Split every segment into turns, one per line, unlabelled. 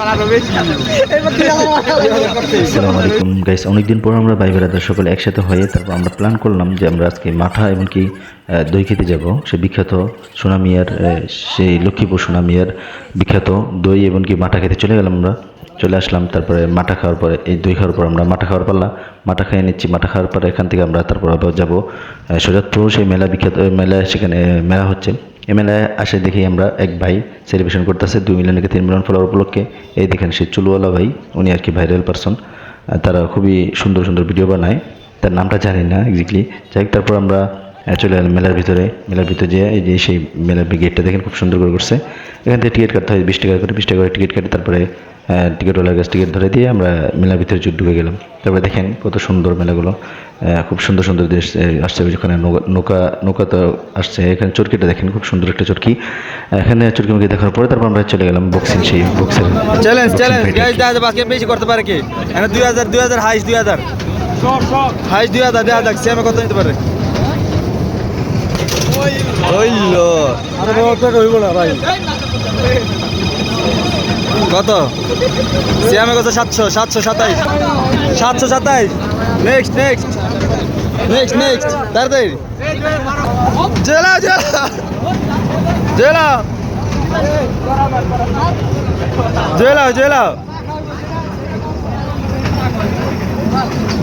আসসালামু আলাইকুম গাইস, অনেকদিন পর আমরা ভাই ব্রাদার সকলে একসাথে হয়ে তারপর আমরা প্ল্যান করলাম যে আমরা আজকে মাঠা এমনকি দই খেতে যাব। সে বিখ্যাত সোনামিয়ার সেই লক্ষ্মীপুর সোনামিয়ার বিখ্যাত দই এমনকি মাঠা খেতে চলে গেলাম। আমরা চলে আসলাম, তারপরে মাঠা খাওয়ার পরে এই দই খাওয়ার পর আমরা মাঠা খাওয়ার পারলাম, মাঠা খেয়ে নিচ্ছি। মাঠা খাওয়ার পরে এখান থেকে আমরা তারপর আবার যাবো সৈয়দপুর, সেই মেলা বিখ্যাত মেলা, সেখানে মেলা হচ্ছে। এই মেলায় আসে দেখি আমরা এক ভাই সেলিব্রেশন করতেছে 2 মিলিয়ন থেকে 3 মিলিয়ন ফলোয়ার উপলক্ষে। এই দেখেন সে চুলওয়ালা ভাই, উনি আর কি ভাইরাল পারসন। তারা খুবই সুন্দর সুন্দর ভিডিও বানায়, তার নামটা জানি না এক্স্যাক্টলি। যাই হোক, তারপর আমরা চলে এলাম মেলার ভিতরে যেয়ে এই যে সেই মেলার গেটটা দেখেন খুব সুন্দর করে করছে। এখান থেকে টিকিট কাটতে হয় 20 টাকা করে, 20 টাকা করে টিকিট কাটে। তারপরে টিকিটওয়ালার কাছে টিকিট ধরে দিয়ে আমরা মেলার ভিতরে ঢুকে গেলাম। তারপরে দেখেন কত সুন্দর মেলাগুলো, খুব সুন্দর সুন্দর দেশ আসছে। ওখানে নৌকা তো আসছে। এখানে চরকিটা দেখেন, খুব সুন্দর একটা চরকি। এখানে চরকি মুখে দেখার পরে তারপর আমরা চলে গেলাম বক্সিং, সেই বক্সের
চ্যালেঞ্জ বাকি বেশি করতে পারে কি? 2000 হাইস 2000 দেওয়া যাক, সে কত নিতে পারে? কত সিয়ামে কত? 727 নেক্সট তাড়াতাড়ি জেলাও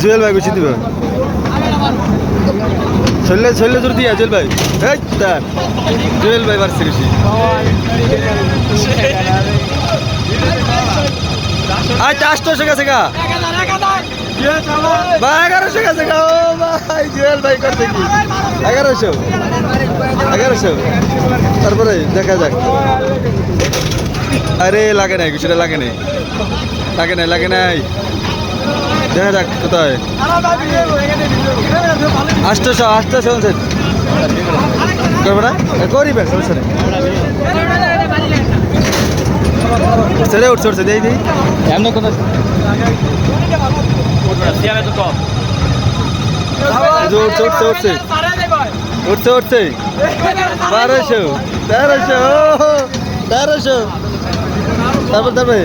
জুয়েল ভাই গুছি দিবে শৈল্য জোর দিয়া জুয়েল ভাই, জুয়েল ভাই বাড়ছে বেশি। আচ্ছা 800 গেছে গা, 1100 গেছে গা। ও ভাই জুয়েল ভাই করছে কি 1100। তারপরে দেখা যাক। আরে লাগে নাই, কিছুটা লাগে নাই দেখা যাক কোথায়। 800 করবে না, করিবেন সমস্যা নেই। উঠছে দিই এমন কথা উঠছে 1300 তারপরে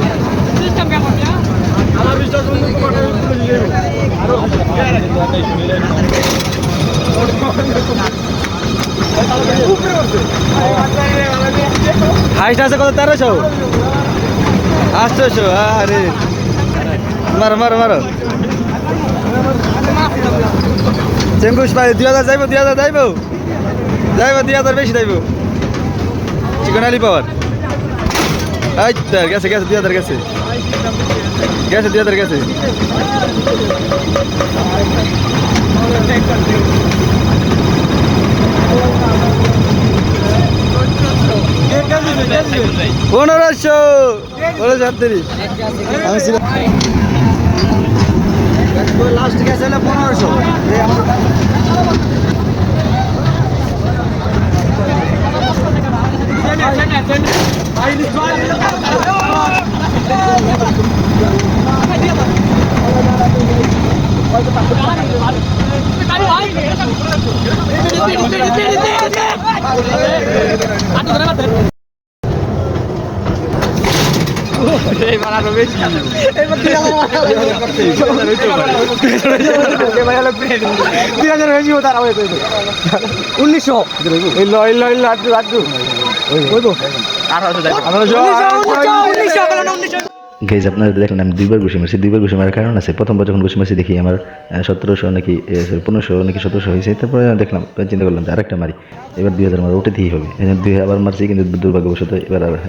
হাইস্ট আছে কত? 1300 800। আরে মারো চেঙ্গুস ভাই 2000 যাইব 2000 বেশি যাইব। চিকন আলি পাওয়ার গেছে 2000 গেছে 1500 লাস্ট গেছে 1500।
গাইজ আপনারা দেখলেন আমি 2বার ঘুষি মারছি। 2বার ঘুষি মারার কারণ আছে। প্রথমবার যখন ঘুষি মারছি দেখি আমার 1700 নাকি 1500 নাকি 1700 হয়েছে। তারপরে দেখলাম, চিন্তা করলাম যে আরেকটা মারি, এবার 2000 মারা উঠেতেই হবে। 2 আবার মারছি, কিন্তু দুর্ভাগ্যবশত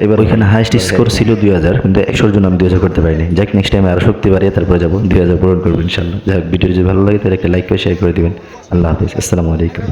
এবার ওইখানে হাইস্ট স্কোর ছিল 2000, কিন্তু 100 জন আমি 2000 করতে পারিনি। যাক, নেক্সট টাইমে আরও শক্তি বাড়িয়ে তারপরে যাবো, 2000 পূরণ করবো ইনশাল্লাহ। যাক, ভিডিও যদি ভালো লাগে তাহলে একটা লাইক করে শেয়ার করে দিবেন। আল্লাহ হাফিজ, আসসালামু আলাইকুম।